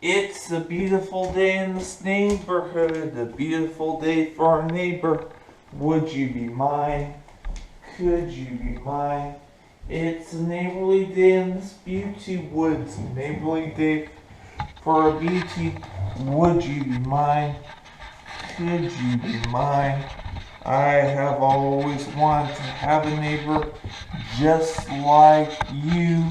It's a beautiful day in this neighborhood, a beautiful day for our neighbor. Would you be mine? Could you be mine? It's a neighborly day in this beauty woods, a neighborly day for our beauty. Would you be mine? Could you be mine? I have always wanted to have a neighbor just like you.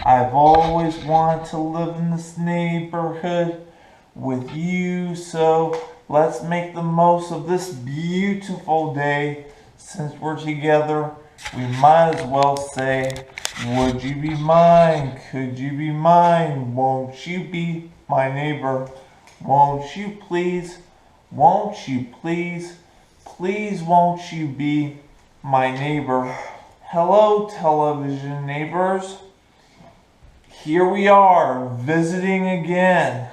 I've always wanted to live in this neighborhood with you, so let's make the most of this beautiful day. Since we're together, we might as well say, would you be mine? Could you be mine? Won't you be my neighbor? Won't you please? Won't you please? Please won't you be my neighbor? Hello, television neighbors. Here we are, visiting again.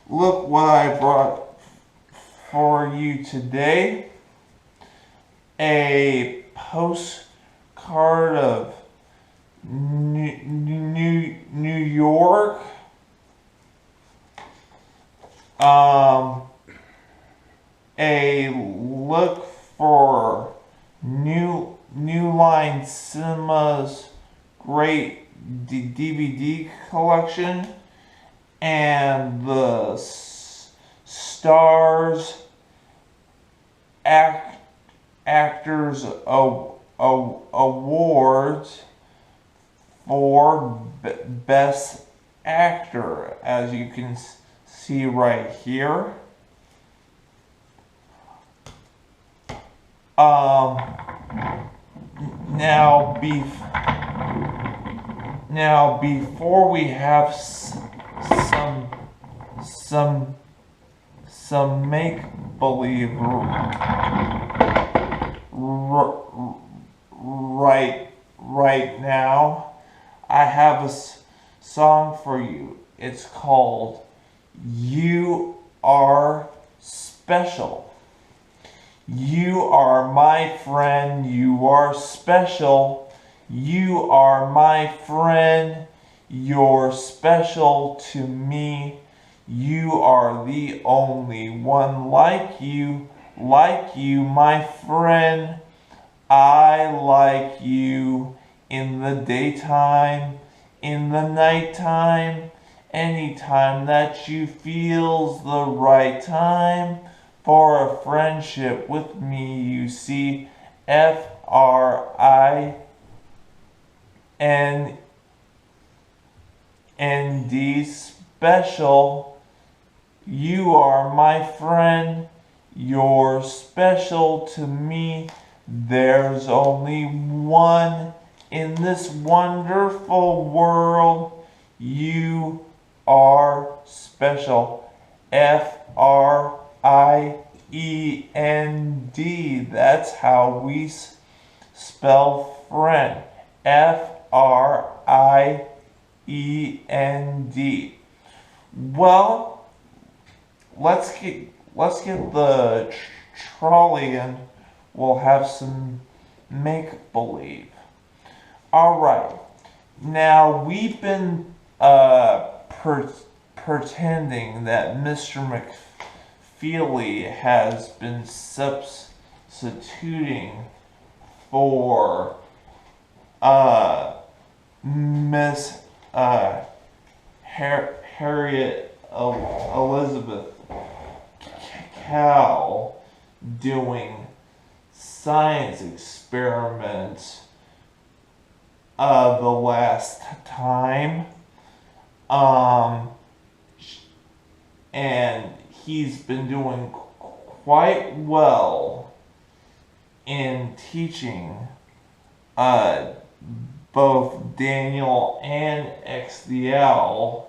Look what I brought for you today. A postcard of New York. A look for New Line Cinema's great DVD collection, and the Stars Actors Awards for Best Actor, as you can see right here. Now before we have some make believe right now, I have a song for you. It's called "You Are Special." You are my friend, you are special. You are my friend, you're special to me. You are the only one like you, my friend. I like you in the daytime, in the nighttime, anytime that you feels the right time. For a friendship with me, you see, FRIND, special. You are my friend, you're special to me. There's only one in this wonderful world. You are special. FRIEND. That's how we spell friend. FRIEND. Well, let's get the trolley and we'll have some make believe. All right. Now we've been pretending that Mr. McFeely has been substituting for Miss Harriet Elizabeth Cal doing science experiments the last time. And he's been doing quite well in teaching both Daniel and XDL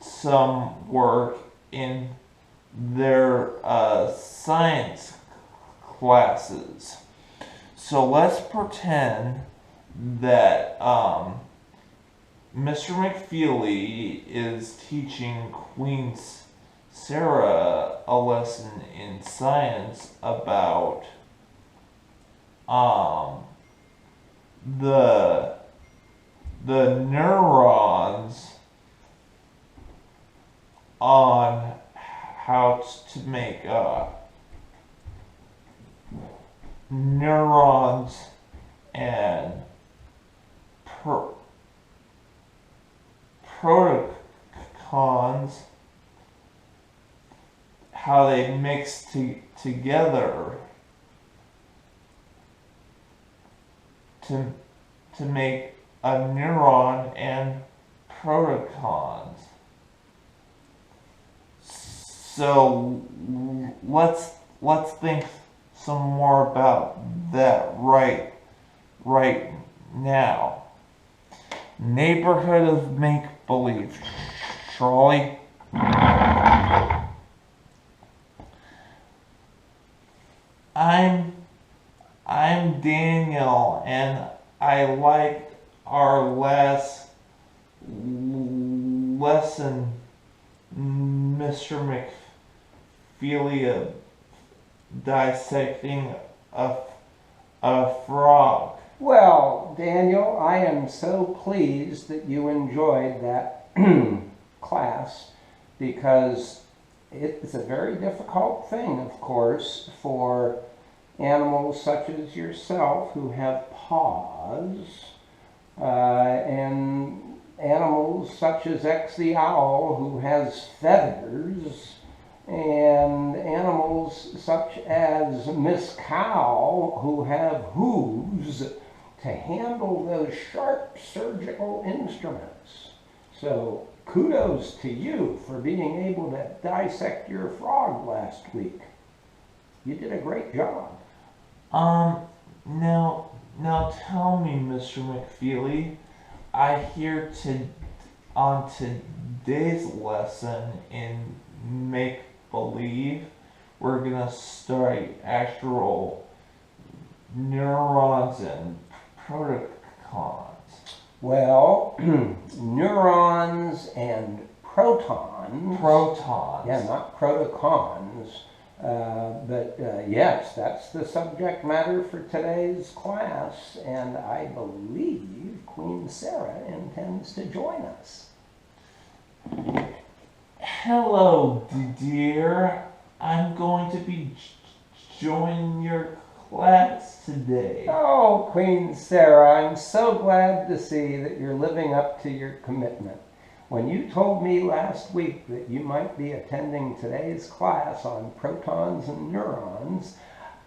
some work in their science classes. So let's pretend that Mr. McFeely is teaching Queen Sarah a lesson in science about the the neurons on how to make neurons and protons, how they mix together to make a neuron and protons. So let's think some more about that right now. Neighborhood of make-believe. Trolley. I'm Daniel, and I liked our last lesson, Mr. McFeely, dissecting a frog. Well, Daniel, I am so pleased that you enjoyed that class, because it is a very difficult thing, of course, for animals such as yourself who have paws, and animals such as X the owl who has feathers, and animals such as Miss Cow who have hooves to handle those sharp surgical instruments. So kudos to you for being able to dissect your frog last week. You did a great job. Now tell me, Mr. McFeely, I hear on today's lesson in make-believe, we're gonna study actual neurons and protons. Well, neurons and protons. Protons. Yeah, not protons. But yes, that's the subject matter for today's class, and I believe Queen Sarah intends to join us. Hello, dear. I'm going to be joining your class today. Oh, Queen Sarah, I'm so glad to see that you're living up to your commitment. When you told me last week that you might be attending today's class on protons and neurons,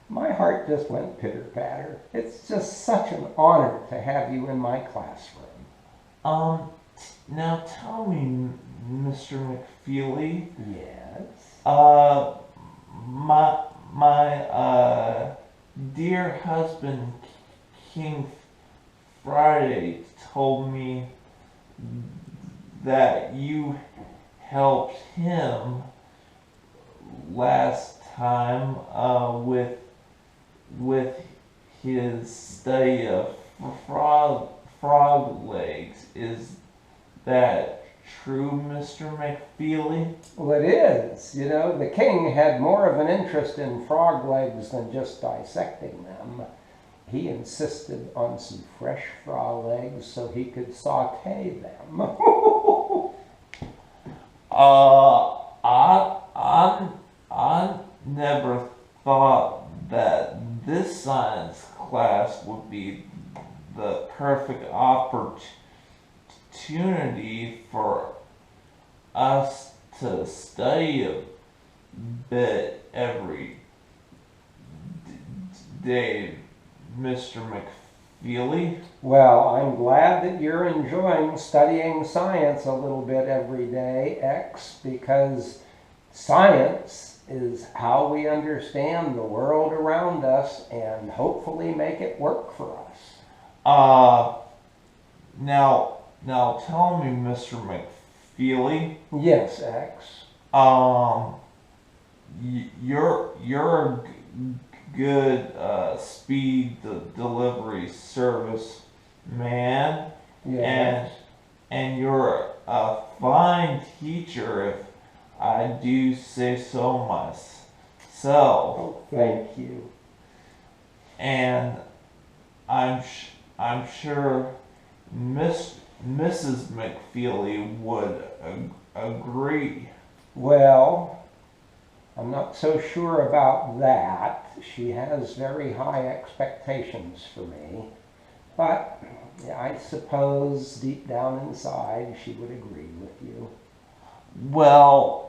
my heart just went pitter-patter. It's just such an honor to have you in my classroom. Now tell me, Mr. McFeely. Yes? My dear husband, King Friday, told me that you helped him last time with his study of frog legs. Is that true, Mr. McFeely? Well, it is. You know, the king had more of an interest in frog legs than just dissecting them. He insisted on some fresh frog legs so he could saute them. I never thought that this science class would be the perfect opportunity for us to study a bit every day, Mr. McFeely. Well, I'm glad that you're enjoying studying science a little bit every day, X, because science is how we understand the world around us and hopefully make it work for us. Now tell me, Mr. McFeely. Yes, X. You're a good speed delivery service man, Yes. and you're a fine teacher, if I do say so myself. Oh, thank you. And I'm sure Mrs. McFeely would agree. Well, I'm not so sure about that. She has very high expectations for me. But yeah, I suppose deep down inside she would agree with you. Well,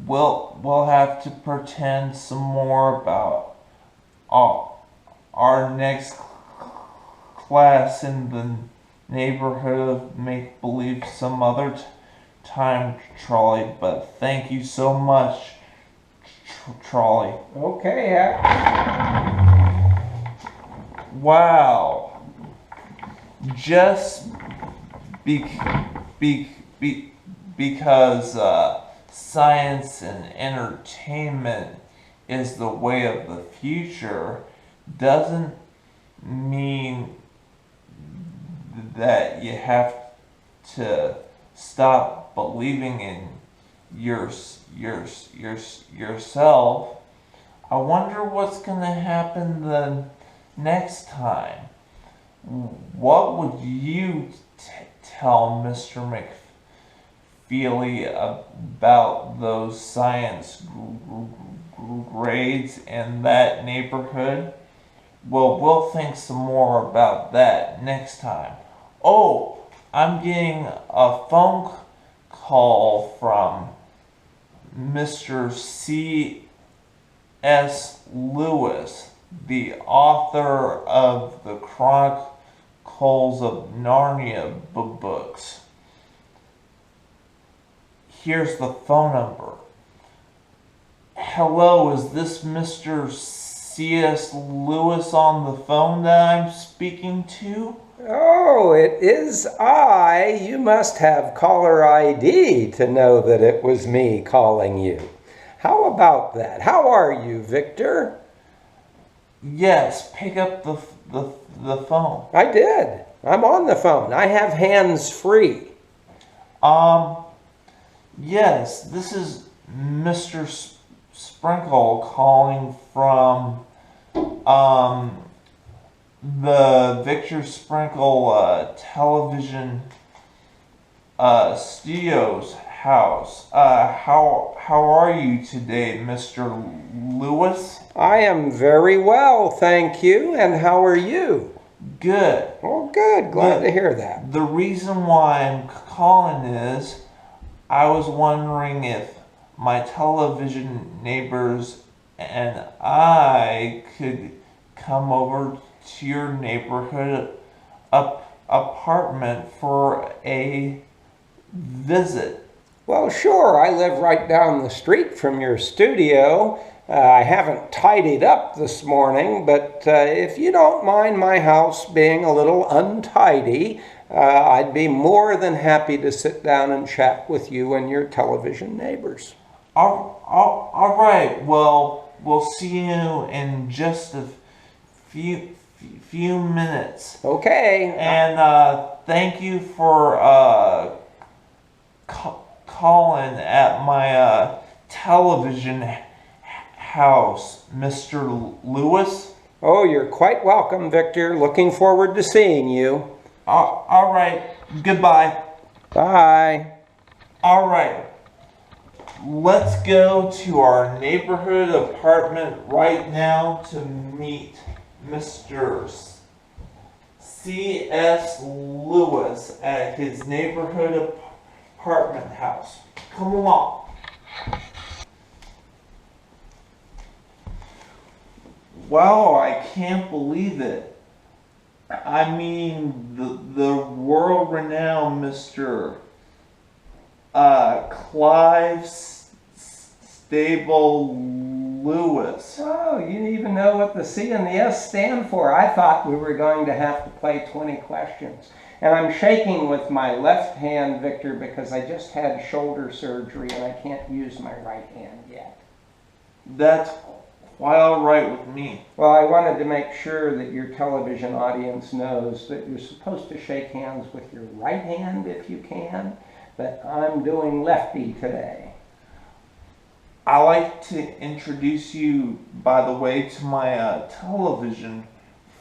we'll have to pretend some more about our next class in the neighborhood of make believe some other time, Trolley. But thank you so much, Trolley. Okay. Wow. Just because science and entertainment is the way of the future doesn't mean that you have to stop believing in yourself. I wonder what's going to happen the next time. What would you tell Mr. McFeely about those science grades in that neighborhood? Well, we'll think some more about that next time. Oh, I'm getting a phone call from Mr. C S Lewis, the author of the Chronicles of Narnia books. Here's the phone number. Hello, is this Mr. C.S. Lewis on the phone that I'm speaking to? Oh, it is I. You must have caller ID to know that it was me calling you. How about that? How are you, Victor? Yes, pick up the phone. I did. I'm on the phone. I have hands free. Yes, this is Mr. Sprinkle calling from the Victor Sprinkle television studio's house. How are you today, Mr. Lewis? I am very well, thank you. And how are you? Good. Oh, good. Glad to hear that. The reason why I'm calling is I was wondering if my television neighbors and I could come over to your neighborhood apartment for a visit. Well, sure. I live right down the street from your studio. I haven't tidied up this morning, but if you don't mind my house being a little untidy, I'd be more than happy to sit down and chat with you and your television neighbors. All right. Well, we'll see you in just a few minutes. Okay. And thank you for calling at my television house, Mr. Lewis. Oh, you're quite welcome, Victor. Looking forward to seeing you. All right. Goodbye. Bye. All right. Let's go to our neighborhood apartment right now to meet Mr. C.S. Lewis at his neighborhood apartment house. Come along. Wow, I can't believe it. I mean, the world-renowned Mr. Clive Stable Lewis. Oh, you didn't even know what the C and the S stand for. I thought we were going to have to play 20 questions. And I'm shaking with my left hand, Victor, because I just had shoulder surgery and I can't use my right hand yet. That's quite all right with me. Well, I wanted to make sure that your television audience knows that you're supposed to shake hands with your right hand if you can, but I'm doing lefty today. I like to introduce you, by the way, to my television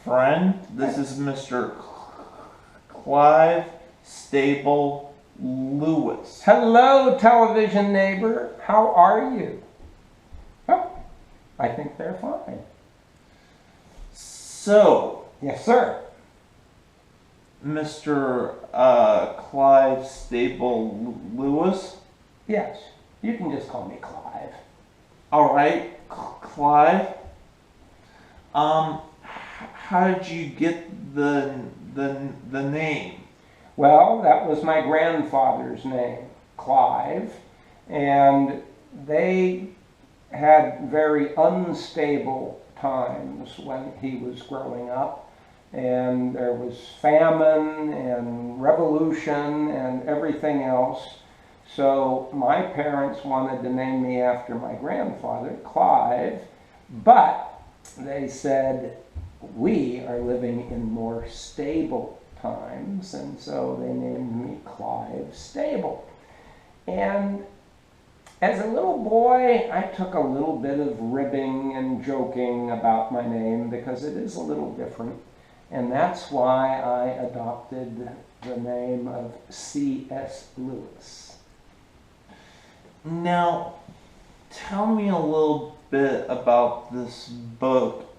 friend. This is Mr. Clive Stable Lewis. Hello, television neighbor. How are you? Oh, I think they're fine. So, Yes, sir. Mr. Clive Stable Lewis. Yes, you can just call me Clive. All right, Clive. How did you get the name? Well, that was my grandfather's name, Clive, and they had very unstable times when he was growing up, and there was famine and revolution and everything else. So my parents wanted to name me after my grandfather, Clive, but they said we are living in more stable times, and so they named me Clive Stable. And as a little boy, I took a little bit of ribbing and joking about my name because it is a little different, and that's why I adopted the name of C.S. Lewis. Now, tell me a little bit about this book,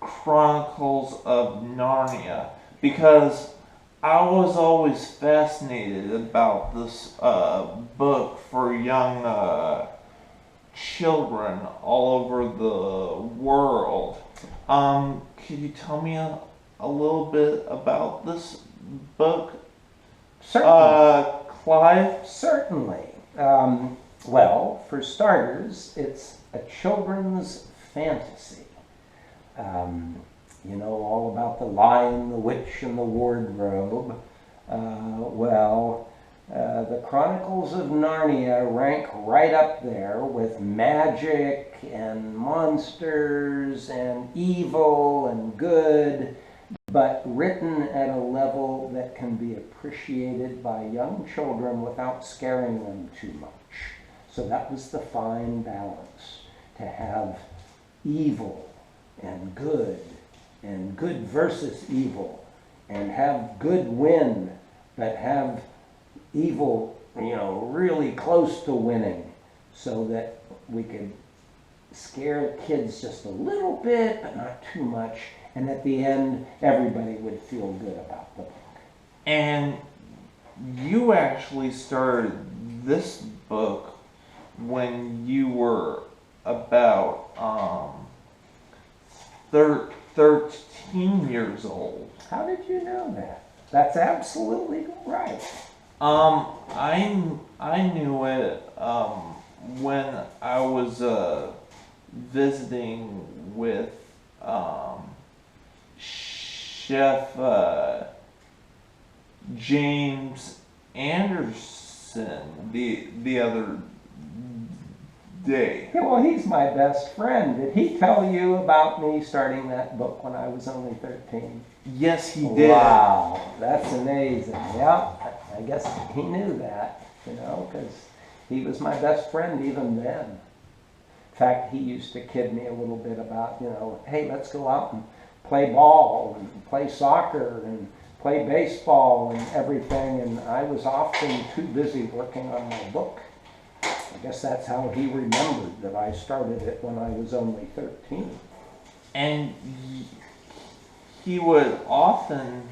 Chronicles of Narnia, because I was always fascinated about this book for young children all over the world. Could you tell me a little bit about this book, Certainly. Clive? Certainly. Well, for starters, it's a children's fantasy. You know all about the Lion, the Witch, and the Wardrobe. The Chronicles of Narnia rank right up there with magic and monsters and evil and good, but written at a level that can be appreciated by young children without scaring them too much. So that was the fine balance, to have evil and good versus evil, and have good win, but have evil, really close to winning, so that we could scare kids just a little bit, but not too much. And at the end, everybody would feel good about the book. And you actually started this book when you were about 13 years old. How did you know that? That's absolutely right. I knew it when I was visiting with Chef James Anderson the other day. Yeah, well, he's my best friend. Did he tell you about me starting that book when I was only 13? Yes, he did. Wow, that's amazing. Yeah, I guess he knew that, because he was my best friend even then. In fact, he used to kid me a little bit about, hey, let's go out and play ball and play soccer and play baseball and everything, and I was often too busy working on my book. I guess that's how he remembered that I started it when I was only 13. And he would often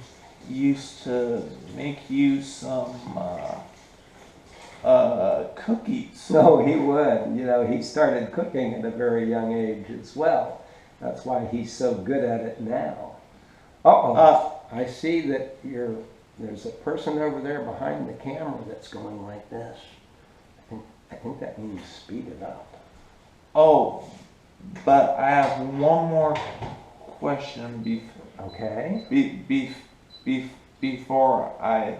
used to make you some cookies. No, he would. He started cooking at a very young age as well. That's why he's so good at it now. I see that there's a person over there behind the camera that's going like this. I think that means speed it up. Oh, but I have one more question before I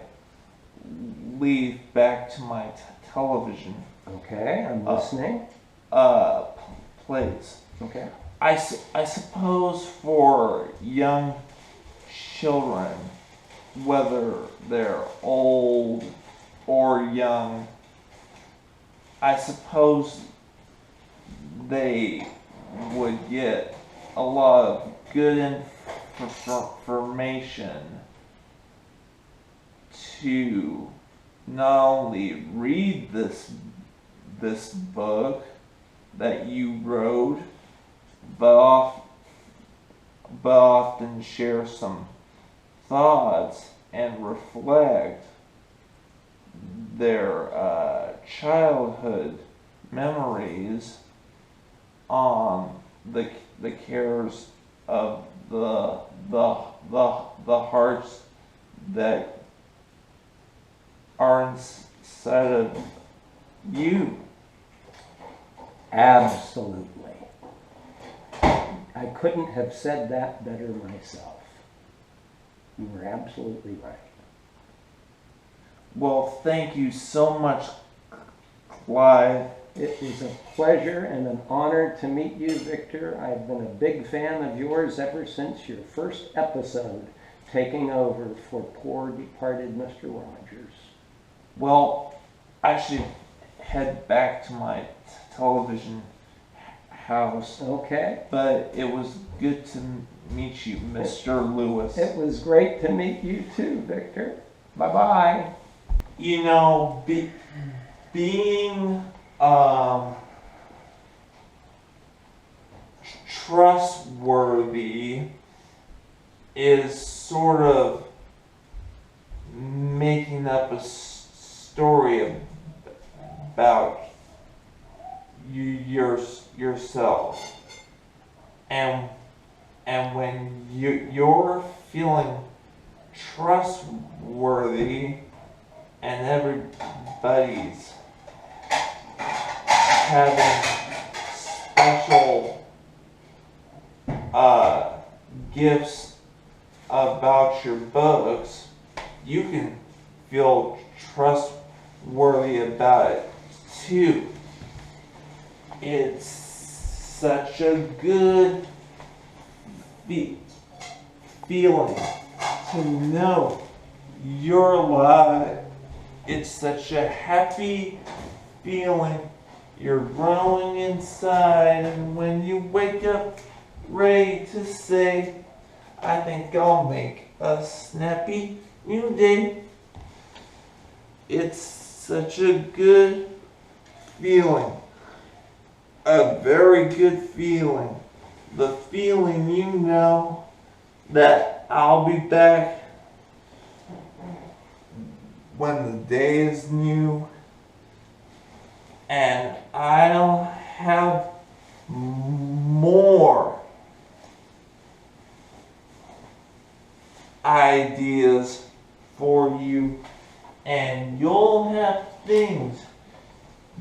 leave back to my television. Okay, I'm listening. Please. Okay. I suppose for young children, whether they're old or young, I suppose they would get a lot of good information to not only read this book that you wrote, but often share some thoughts and reflect their childhood memories on the cares of the hearts that are inside of you. Absolutely. I couldn't have said that better myself. You were absolutely right. Well, thank you so much, Clyde. It was a pleasure and an honor to meet you, Victor. I've been a big fan of yours ever since your first episode, taking over for poor departed Mr. Rogers. Well, I should head back to my television house. Okay. But it was good to meet you, Mr. Lewis. It was great to meet you too, Victor. Bye-bye. You know, being trustworthy is sort of making up a story about yourself, and when you're feeling trustworthy and everybody's having special gifts about your books, you can feel trustworthy about it too. It's such a good feeling to know you're alive. It's such a happy feeling. You're growing inside, and when you wake up ready to say, I think I'll make a snappy new day. It's such a good feeling. A very good feeling. The feeling you know that I'll be back when the day is new and I'll have more ideas for you, and you'll have things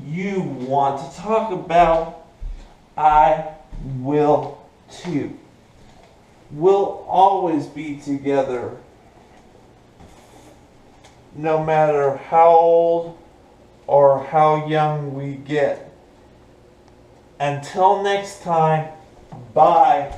you want to talk about. I will too. We'll always be together, no matter how old or how young we get. Until next time, bye.